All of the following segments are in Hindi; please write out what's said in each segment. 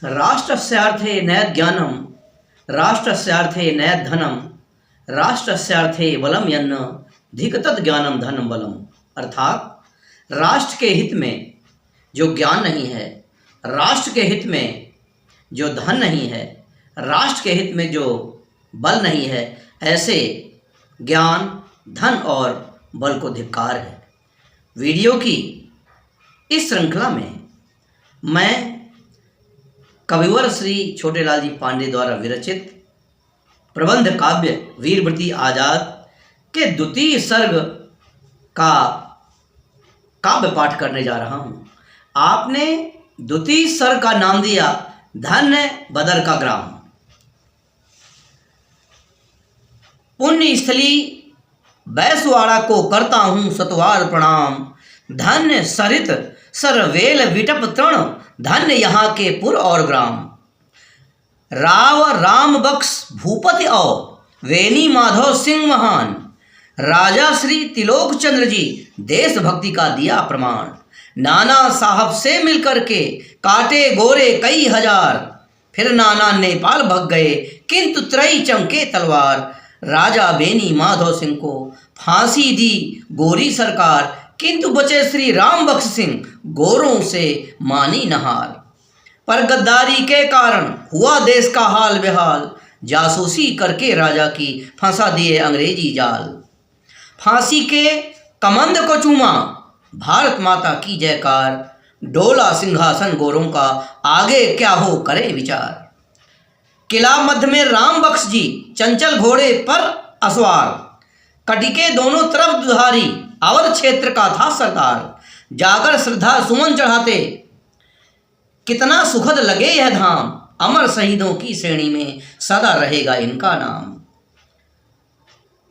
राष्ट्रस्यार्थे नयत् ज्ञानम, राष्ट्रस्यार्थे नयत् धनम, राष्ट्रस्यार्थे बलम यन्न धिक तत् ज्ञानम धनम बलम। अर्थात राष्ट्र के हित में जो ज्ञान नहीं है, राष्ट्र के हित में जो धन नहीं है, राष्ट्र के हित में जो बल नहीं है, ऐसे ज्ञान, धन और बल को धिक्कार है। वीडियो की इस श्रृंखला में मैं कविवर श्री छोटेलाल जी पांडे द्वारा विरचित प्रबंध काव्य वीरव्रती आजाद के द्वितीय सर्ग का काव्य पाठ करने जा रहा हूँ। आपने द्वितीय सर्ग का नाम दिया धन्य बदर का ग्राम। पुण्य स्थली बैसवाड़ा को करता हूँ सतवार प्रणाम। धन्य सरित सरवेल विटप तृण, धन्य यहाँ के पुर और ग्राम। राव राम बख्श भूपति और वेनी माधव सिंह महान, राजा श्री तिलोक चंद्र जी देशभक्ति का दिया प्रमाण। नाना साहब से मिलकर के काटे गोरे कई हजार, फिर नाना नेपाल भग गए किंतु त्रयी चमके तलवार। राजा बेनी माधव सिंह को फांसी दी गोरी सरकार, किंतु बचे श्री राम बख्श सिंह गोरों से मानी नहार। पर गद्दारी के कारण हुआ देश का हाल बेहाल, जासूसी करके राजा की फंसा दिए अंग्रेजी जाल। फांसी के कमंद को चूमा भारत माता की जयकार, डोला सिंहासन गोरों का आगे क्या हो करे विचार। किला मध्य में राम बख्श जी चंचल घोड़े पर असवार, कटिके दोनों तरफ दुधारी अवध क्षेत्र का था सरदार। जाकर श्रद्धा सुमन चढ़ाते कितना सुखद लगे यह धाम, अमर शहीदों की श्रेणी में सदा रहेगा इनका नाम।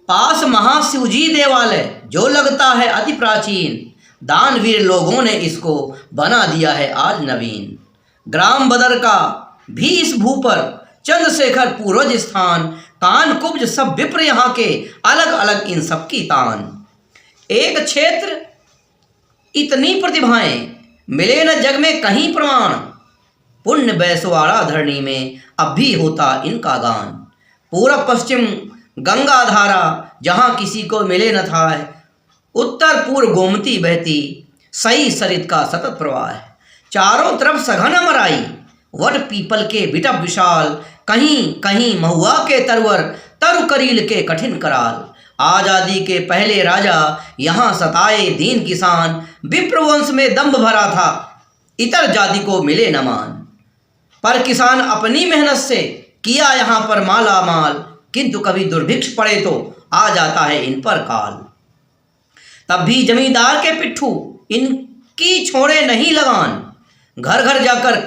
पास महाशिवजी देवालय जो लगता है अति प्राचीन, दानवीर लोगों ने इसको बना दिया है आज नवीन। ग्राम बदर का भी इस भू पर चंद्रशेखर पूर्वज स्थान, कान कुब्ज सब विप्र यहाँ के अलग अलग इन सबकी तान। एक क्षेत्र इतनी प्रतिभाएं मिले न जग में कहीं प्रमाण, पुण्य बैसवाड़ा धरणी में अब भी होता इनका गान। पूरब पश्चिम गंगा धारा जहाँ किसी को मिले न था, उत्तर पूर्व गोमती बहती सही सरित का सतत प्रवाह है। चारों तरफ सघन अमराई वट पीपल के बिटप विशाल, कहीं कहीं महुआ के तरवर तरु करील के कठिन कराल। आजादी के पहले राजा यहाँ सताए दीन किसान, विप्र वंश में दंभ भरा था इतर जाति को मिले न मान। पर किसान अपनी मेहनत से किया यहाँ पर माला माल, किंतु कभी दुर्भिक्ष पड़े तो आ जाता है इन पर काल। तब भी जमींदार के पिट्ठू इनकी छोड़े नहीं लगान, घर घर जाकर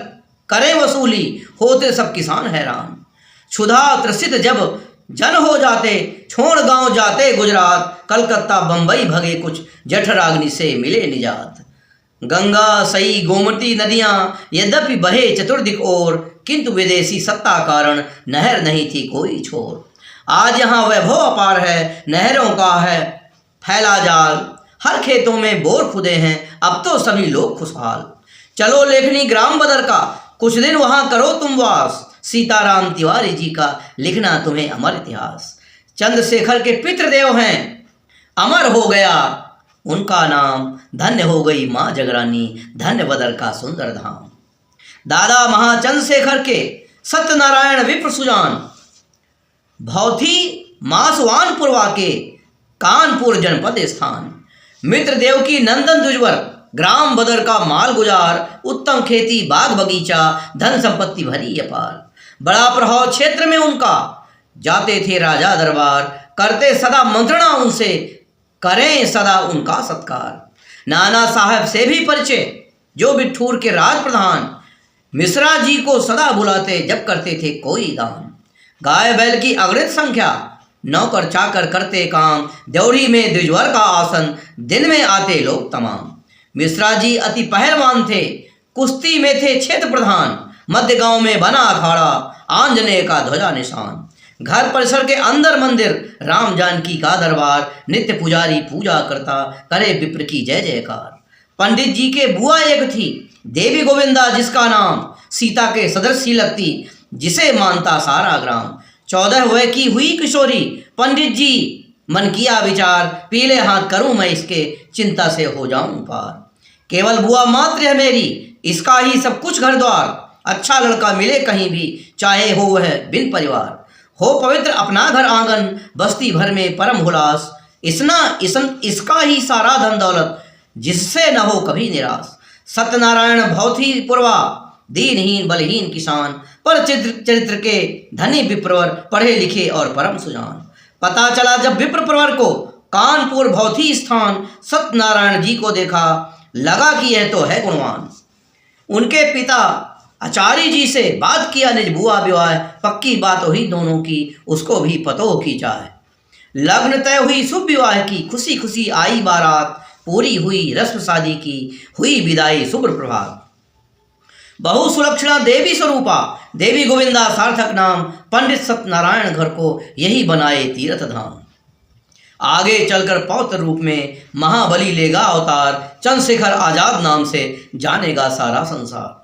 करें वसूली होते सब किसान हैरान। क्षुधा त्रसित जब जन हो जाते छोड़ गांव जाते गुजरात, कलकत्ता बंबई भगे कुछ जठराग्नि से मिले निजात। गंगा सई गोमती नदियां यद्यपि बहे चतुर्दिक ओर, किंतु विदेशी सत्ता कारण नहर नहीं थी कोई छोर। आज यहाँ वैभव अपार है, नहरों का है फैला जाल, हर खेतों में बोर खुदे हैं अब तो सभी लोग खुशहाल। चलो लेखनी ग्राम बदर का कुछ दिन वहाँ करो तुम वास, सीताराम तिवारी जी का लिखना तुम्हें अमर इतिहास। चंद्रशेखर के पितृदेव हैं अमर हो गया उनका नाम, धन्य हो गई माँ जगरानी धन्य बदर का सुंदर धाम। दादा महाचंद्रशेखर के सत्यनारायण विप्र सुजान, भौथी मासवानपुरवा के कानपुर जनपद स्थान। मित्रदेव की नंदन दुजवर ग्राम बदर का माल गुजार, उत्तम खेती बाग बगीचा धन संपत्ति भरी अपार। बड़ा प्रभाव क्षेत्र में उनका जाते थे राजा दरबार, करते सदा मंत्रणा उनसे करें सदा उनका सत्कार। नाना साहब से भी परिचय जो बिठूर के राज प्रधान, मिश्रा जी को सदा बुलाते जब करते थे कोई दान। गाय बैल की अगणित संख्या नौकर चाकर करते काम, द्योड़ी में द्विजवर का आसन दिन में आते लोग तमाम। मिश्रा जी अति पहलवान थे, कुश्ती में थे क्षेत्र प्रधान, मध्य गांव में बना अखाड़ा आंजनेय का ध्वजा निशान। घर परिसर के अंदर मंदिर राम जानकी का दरबार, नित्य पुजारी पूजा करता करे विप्र की जय जयकार। पंडित जी के बुआ एक थी देवी गोविंदा जिसका नाम, सीता के सदृश सी लगती, जिसे मानता सारा ग्राम। 14 वर्ष की हुई किशोरी, पंडित जी मन किया विचार, पीले हाथ करूं मैं इसके, चिंता से हो जाऊं पार। केवल बुआ मात्र है मेरी, इसका ही सब कुछ घर द्वार, अच्छा लड़का मिले कहीं भी, चाहे हो वह बिन परिवार। हो पवित्र अपना घर आंगन, बस्ती भर में परम हुलास, इसका ही सारा धन दौलत, जिससे न हो कभी निराश। सत्यनारायण बहुत ही पुरवा, दीनहीन बलहीन किसान, पर चरित्र के धनी विप्रवर, पढ़े लिखे और परम सुजान। पता चला जब विप्र प्रवर को, कानपुर भौथी स्थान, सत्यनारायण जी को देखा, लगा कि यह तो है गुणवान। उनके पिता आचार्य जी से बात किया निज बुआ विवाह, पक्की बात हुई दोनों की, उसको भी पतो की चाहे। लग्न तय हुई शुभ विवाह की, खुशी खुशी आई बारात, पूरी हुई रस्म शादी की, हुई विदाई शुभ प्रभात। बहु सुलक्षणा देवी स्वरूपा, देवी गोविंदा सार्थक नाम, पंडित सत्यनारायण घर को यही बनाए तीर्थ धाम। आगे चलकर पौत्र रूप में महाबली लेगा अवतार, चंद्रशेखर आजाद नाम से जानेगा सारा संसार।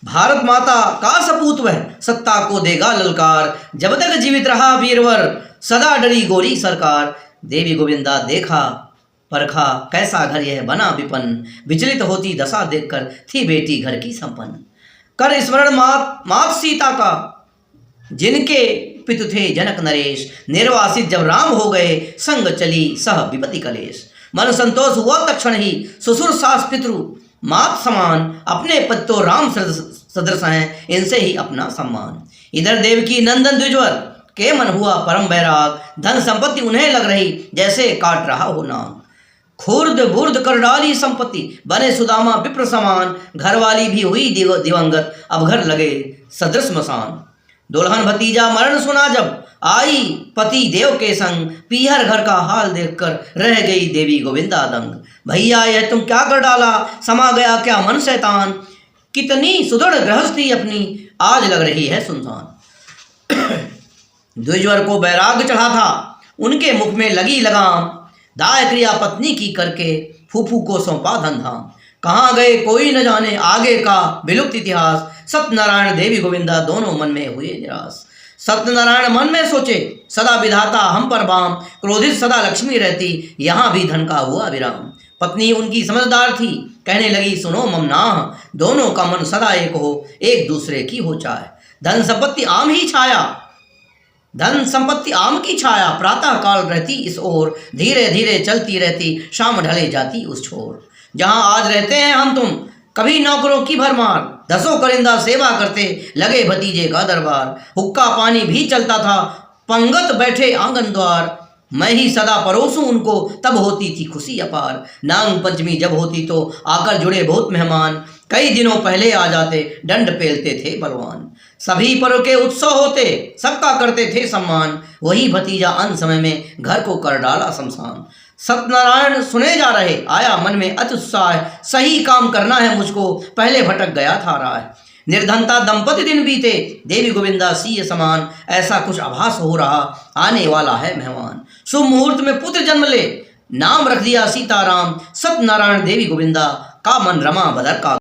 भारत माता का सपूत वह, सत्ता को देगा ललकार, जब तक जीवित रहा वीरवर, सदा डरी गोरी सरकार। देवी गोविंदा देखा परखा, कैसा घर यह बना विपन्न, विचलित होती दशा देखकर, थी बेटी घर की संपन्न। कर स्मरण मात सीता का, जिनके पितु थे जनक नरेश, निर्वासित जब राम हो गए, संग चली सह विपति कलेश। मन संतोष हुआ तक्षण ही, ससुर सास पितृ मात समान, अपने पत्तो राम सदृश हैं, इनसे ही अपना सम्मान। इधर देवकी नंदन द्विजवर के मन हुआ परम बैराग, धन संपत्ति उन्हें लग रही जैसे काट रहा हो नाग। खुर्द बुर्द कर डाली संपत्ति, बने सुदामा विप्र समान, घरवाली भी हुई दिवंगत, अब घर लगे सदृश मसान। दुल्हन भतीजा मरण सुना जब, आई पति देव के संग, पीहर घर का हाल देखकर रह गई देवी गोविंदा दंग। भैया यह तुम क्या कर डाला, समा गया क्या मन शैतान, कितनी सुदृढ़ गृहस्थी अपनी, आज लग रही है सुनसान। द्विजवर को बैराग चढ़ा था, उनके मुख में लगी लगाम, दाय क्रिया पत्नी की करके, फूफू को सौंपा धनधाम। कहाँ गए कोई न जाने, आगे का विलुप्त इतिहास, सत्यनारायण देवी गोविंदा दोनों मन में हुए निराश। सत्यनारायण मन में सोचे, सदा विधाता हम पर बाम, क्रोधित सदा लक्ष्मी रहती, यहाँ भी धन का हुआ विराम। पत्नी उनकी समझदार थी, कहने लगी सुनो ममनाह, दोनों का मन सदा एक हो, एक दूसरे की हो चाहे। धन संपत्ति आम ही छाया, धन संपत्ति आम की छाया, प्रातः काल रहती इस ओर, धीरे धीरे चलती रहती, शाम ढले जाती उस छोर। जहाँ आज रहते हैं हम तुम, कभी नौकरों की भरमार, दसों करिंदा सेवा करते, लगे भतीजे का दरबार। हुक्का पानी भी चलता था, पंगत बैठे आंगन द्वार, मैं ही सदा परोसूं उनको, तब होती थी खुशी अपार। नांग पंचमी जब होती तो आकर जुड़े बहुत मेहमान, कई दिनों पहले आ जाते, दंड पेलते थे बलवान। सभी पर्व के उत्सव होते, सबका करते थे सम्मान, वही भतीजा अंत समय में घर को कर डाला शमशान। सत्यनारायण सुने जा रहे, आया मन में अति उत्साह, सही काम करना है मुझको, पहले भटक गया था राह। निर्धनता दंपति दिन बीते, देवी गोविंदा सीय समान, ऐसा कुछ आभास हो रहा, आने वाला है मेहमान। शुभ मुहूर्त में पुत्र जन्म ले, नाम रख दिया सीताराम, सत्यनारायण देवी गोविंदा का मन रमा बदर का।